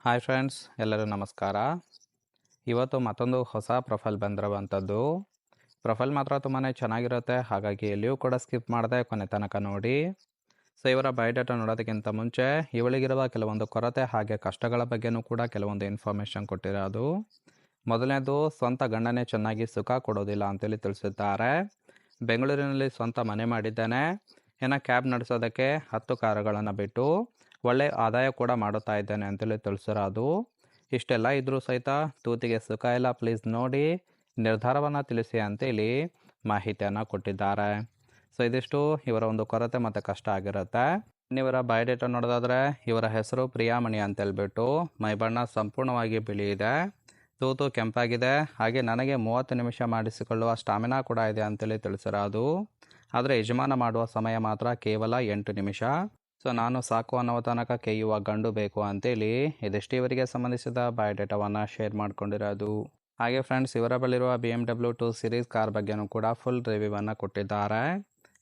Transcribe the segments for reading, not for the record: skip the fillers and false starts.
Hi friends, ಎಲ್ಲರೂ ನಮಸ್ಕಾರ. ಇವತ್ತು ಮತ್ತೊಂದು ಹೊಸ ಪ್ರೊಫೈಲ್ ಬಂದಿರುವಂಥದ್ದು. ಪ್ರೊಫೈಲ್ ಮಾತ್ರ ತುಂಬಾ ಚೆನ್ನಾಗಿರುತ್ತೆ, ಹಾಗಾಗಿ ಎಲ್ಲಿಯೂ ಕೂಡ ಸ್ಕಿಪ್ ಮಾಡದೆ ಕೊನೆ ತನಕ ನೋಡಿ. ಸೊ ಇವರ ಬಯೋಡೇಟಾ ನೋಡೋದಕ್ಕಿಂತ ಮುಂಚೆ ಇವಳಿಗಿರುವ ಕೆಲವೊಂದು ಕೊರತೆ ಹಾಗೆ ಕಷ್ಟಗಳ ಬಗ್ಗೆನೂ ಕೂಡ ಕೆಲವೊಂದು ಇನ್ಫಾರ್ಮೇಷನ್ ಕೊಟ್ಟಿರೋದು. ಮೊದಲನೇದು, ಸ್ವಂತ ಗಂಡನೇ ಚೆನ್ನಾಗಿ ಸುಖ ಕೊಡೋದಿಲ್ಲ ಅಂತೇಳಿ ತಿಳಿಸಿದ್ದಾರೆ. ಬೆಂಗಳೂರಿನಲ್ಲಿ ಸ್ವಂತ ಮನೆ ಮಾಡಿದ್ದೇನೆ, ಕ್ಯಾಬ್ ನಡೆಸೋದಕ್ಕೆ 10 ಕಾರುಗಳನ್ನು ಬಿಟ್ಟು ಒಳ್ಳೆ ಆದಾಯ ಕೂಡ ಮಾಡುತ್ತಾ ಇದ್ದೇನೆ ಅಂತೇಳಿ ತಿಳಿಸಿರೋದು. ಇಷ್ಟೆಲ್ಲ ಇದ್ರೂ ಸಹಿತ ತೂತಿಗೆ ಸುಖ ಇಲ್ಲ, ಪ್ಲೀಸ್ ನೋಡಿ ನಿರ್ಧಾರವನ್ನು ತಿಳಿಸಿ ಅಂತೇಳಿ ಮಾಹಿತಿಯನ್ನು ಕೊಟ್ಟಿದ್ದಾರೆ. ಸೊ ಇದಿಷ್ಟು ಇವರ ಒಂದು ಕೊರತೆ ಮತ್ತು ಕಷ್ಟ ಆಗಿರುತ್ತೆ. ಇವರ ಬಯೋಡೇಟಾ ನೋಡೋದಾದ್ರೆ ಇವರ ಹೆಸರು ಪ್ರಿಯಾಮಣಿ ಅಂತೇಳ್ಬಿಟ್ಟು, ಮೈಬಣ್ಣ ಸಂಪೂರ್ಣವಾಗಿ ಬಿಳಿ ಇದೆ, ತೂತು ಕೆಂಪಾಗಿದೆ, ಹಾಗೆ ನನಗೆ 30 ನಿಮಿಷ ಮಾಡಿಸಿಕೊಳ್ಳುವ ಸ್ಟಾಮಿನಾ ಕೂಡ ಇದೆ ಅಂತೇಳಿ ತಿಳಿಸಿರೋದು. ಆದರೆ ಯಜಮಾನ ಮಾಡುವ ಸಮಯ ಮಾತ್ರ ಕೇವಲ 8 ನಿಮಿಷ. ಸೊ ನಾನು ಸಾಕು ಅನ್ನೋ ತನಕ ಕೇಯುವ ಗಂಡು ಬೇಕು ಅಂತೇಳಿ ಇದಿಷ್ಟು ಇವರಿಗೆ ಸಂಬಂಧಿಸಿದ ಬಯೋಡೇಟಾವನ್ನು ಶೇರ್ ಮಾಡ್ಕೊಂಡಿರೋದು. ಹಾಗೆ ಫ್ರೆಂಡ್ಸ್, ಇವರ ಬಳಿರುವ BMW 2 ಸೀರೀಸ್ ಕಾರ್ ಬಗ್ಗೆನೂ ಕೂಡ ಫುಲ್ ರಿವ್ಯೂವನ್ನು ಕೊಟ್ಟಿದ್ದಾರೆ.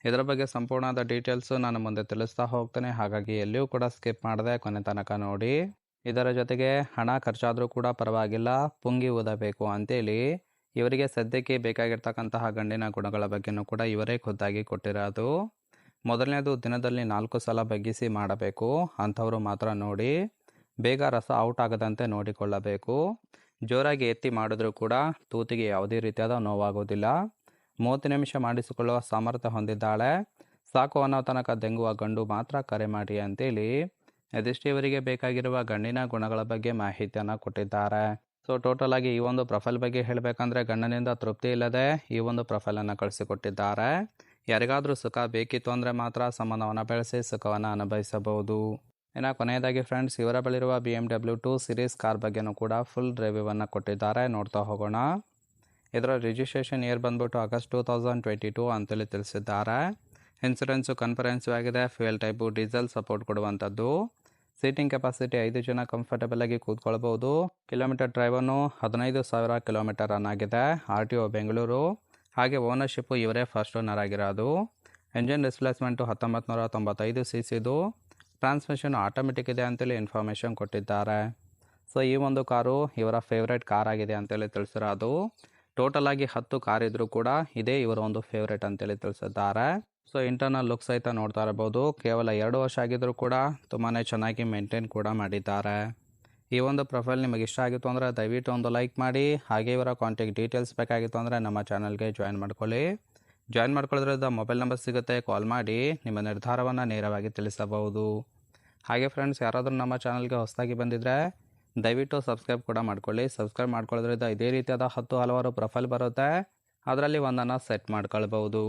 ಇದರ ಬಗ್ಗೆ ಸಂಪೂರ್ಣವಾದ ಡೀಟೇಲ್ಸು ನಾನು ಮುಂದೆ ತಿಳಿಸ್ತಾ ಹೋಗ್ತೇನೆ, ಹಾಗಾಗಿ ಎಲ್ಲಿಯೂ ಕೂಡ ಸ್ಕಿಪ್ ಮಾಡದೆ ಕೊನೆ ತನಕ ನೋಡಿ. ಇದರ ಜೊತೆಗೆ ಹಣ ಖರ್ಚಾದರೂ ಕೂಡ ಪರವಾಗಿಲ್ಲ, ಪುಂಗಿ ಊದಬೇಕು ಅಂತೇಳಿ ಇವರಿಗೆ ಸದ್ಯಕ್ಕೆ ಬೇಕಾಗಿರ್ತಕ್ಕಂತಹ ಗಂಡಿನ ಗುಣಗಳ ಬಗ್ಗೆನೂ ಕೂಡ ಇವರೇ ಖುದ್ದಾಗಿ ಕೊಟ್ಟಿರೋದು. ಮೊದಲನೇದು, ದಿನದಲ್ಲಿ 4 ಸಲ ಬಗ್ಗಿಸಿ ಮಾಡಬೇಕು, ಅಂಥವರು ಮಾತ್ರ ನೋಡಿ. ಬೇಗ ರಸ ಔಟ್ ಆಗದಂತೆ ನೋಡಿಕೊಳ್ಳಬೇಕು. ಜೋರಾಗಿ ಎತ್ತಿ ಮಾಡಿದ್ರೂ ಕೂಡ ತೂತಿಗೆ ಯಾವುದೇ ರೀತಿಯಾದ ನೋವಾಗೋದಿಲ್ಲ. 30 ನಿಮಿಷ ಮಾಡಿಸಿಕೊಳ್ಳುವ ಸಾಮರ್ಥ್ಯ ಹೊಂದಿದ್ದಾಳೆ. ಸಾಕು ಅನ್ನೋ ತನಕ ದೆಂಗುವ ಗಂಡು ಮಾತ್ರ ಕರೆ ಮಾಡಿ ಅಂತೇಳಿ ಇದಿಷ್ಟು ಇವರಿಗೆ ಬೇಕಾಗಿರುವ ಗಂಡಿನ ಗುಣಗಳ ಬಗ್ಗೆ ಮಾಹಿತಿಯನ್ನು ಕೊಟ್ಟಿದ್ದಾರೆ. ಸೊ ಟೋಟಲ್ ಆಗಿ ಈ ಒಂದು ಪ್ರೊಫೈಲ್ ಬಗ್ಗೆ ಹೇಳಬೇಕಂದ್ರೆ ಗಂಡನಿಂದ ತೃಪ್ತಿ ಇಲ್ಲದೆ ಈ ಒಂದು ಪ್ರೊಫೈಲನ್ನು ಕಳಿಸಿಕೊಟ್ಟಿದ್ದಾರೆ. ಯಾರಿಗಾದರೂ ಸುಖ ಬೇಕಿತ್ತು ಅಂದರೆ ಮಾತ್ರ ಸಂಬಂಧವನ್ನು ಬೆಳೆಸಿ ಸುಖವನ್ನು ಅನುಭವಿಸಬಹುದು. ಇನ್ನು ಕೊನೆಯದಾಗಿ ಫ್ರೆಂಡ್ಸ್, ಇವರ ಬಳಿರುವ BMW 2 ಸೀರೀಸ್ ಕಾರ್ ಬಗ್ಗೆನೂ ಕೂಡ ಫುಲ್ ರಿವ್ಯೂವನ್ನು ಕೊಟ್ಟಿದ್ದಾರೆ, ನೋಡ್ತಾ ಹೋಗೋಣ. ಇದರ ರಿಜಿಸ್ಟ್ರೇಷನ್ ಇಯರ್ ಬಂದ್ಬಿಟ್ಟು ಆಗಸ್ಟ್ 2022 ಅಂತೇಳಿ ತಿಳಿಸಿದ್ದಾರೆ. ಇನ್ಸೂರೆನ್ಸು ಕನ್ಫರೆನ್ಸು ಆಗಿದೆ. ಫ್ಯೂಯಲ್ ಟೈಪು ಡೀಸೆಲ್ ಸಪೋರ್ಟ್ ಕೊಡುವಂಥದ್ದು. ಸೀಟಿಂಗ್ ಕೆಪಾಸಿಟಿ 5 ಜನ ಕಂಫರ್ಟಬಲ್ ಆಗಿ ಕೂತ್ಕೊಳ್ಬೋದು. ಕಿಲೋಮೀಟರ್ ಡ್ರೈವನ್ನು 15,000 ಕಿಲೋಮೀಟರ್ ರನ್ ಆಗಿದೆ. RTO ಬೆಂಗಳೂರು. ಹಾಗೆ ಓನರ್ಶಿಪ್ಪು ಇವರೇ ಫಸ್ಟ್ ಓನರ್ ಆಗಿರೋದು. Engine displacement 1995 cc. Transmission automatic ಇದೆ ಅಂತೇಳಿ ಇನ್ಫಾರ್ಮೇಷನ್ ಕೊಟ್ಟಿದ್ದಾರೆ. ಸೊ ಈ ಒಂದು ಕಾರು ಇವರ ಫೇವ್ರೇಟ್ ಕಾರ್ ಆಗಿದೆ ಅಂತೇಳಿ ತಿಳಿಸಿರೋದು. ಟೋಟಲ್ ಆಗಿ 10 ಕಾರ್ ಇದ್ರೂ ಕೂಡ ಇದೇ ಇವರ ಒಂದು ಫೇವ್ರೇಟ್ ಅಂತೇಳಿ ತಿಳಿಸಿದ್ದಾರೆ. ಸೊ ಇಂಟರ್ನಲ್ ಲುಕ್ ಸಹಿತ ನೋಡ್ತಾ ಇರಬಹುದು. ಕೇವಲ 2 ವರ್ಷ ಆಗಿದ್ರೂ ಕೂಡ ತುಂಬಾ ಚೆನ್ನಾಗಿ ಮೇಂಟೈನ್ ಕೂಡ ಮಾಡಿದ್ದಾರೆ. ಈ ಒಂದು ಪ್ರೊಫೈಲ್ ನಿಮಗೆ ಇಷ್ಟ ಆಗಿತ್ತು ಅಂದರೆ ದಯವಿಟ್ಟು ಒಂದು ಲೈಕ್ ಮಾಡಿ. ಹಾಗೆ ಇವರ ಕಾಂಟ್ಯಾಕ್ಟ್ ಡೀಟೇಲ್ಸ್ ಬೇಕಾಗಿತ್ತು ಅಂದರೆ ನಮ್ಮ ಚಾನಲ್ಗೆ ಜಾಯಿನ್ ಮಾಡ್ಕೊಳ್ಳಿ. ಜಾಯಿನ್ ಮಾಡ್ಕೊಳ್ಳೋದ್ರಿಂದ ಮೊಬೈಲ್ ನಂಬರ್ ಸಿಗುತ್ತೆ, ಕಾಲ್ ಮಾಡಿ ನಿಮ್ಮ ನಿರ್ಧಾರವನ್ನು ನೇರವಾಗಿ ತಿಳಿಸಬಹುದು. ಹಾಗೆ ಫ್ರೆಂಡ್ಸ್, ಯಾರಾದರೂ ನಮ್ಮ ಚಾನಲ್ಗೆ ಹೊಸದಾಗಿ ಬಂದಿದ್ದರೆ ದಯವಿಟ್ಟು ಸಬ್ಸ್ಕ್ರೈಬ್ ಕೂಡ ಮಾಡ್ಕೊಳ್ಳಿ. ಸಬ್ಸ್ಕ್ರೈಬ್ ಮಾಡ್ಕೊಳ್ಳೋದ್ರಿಂದ ಇದೇ ರೀತಿಯಾದ 10 ಹಲವಾರು ಪ್ರೊಫೈಲ್ ಬರುತ್ತೆ, ಅದರಲ್ಲಿ ಒಂದನ್ನು ಸೆಟ್ ಮಾಡ್ಕೊಳ್ಬಹುದು.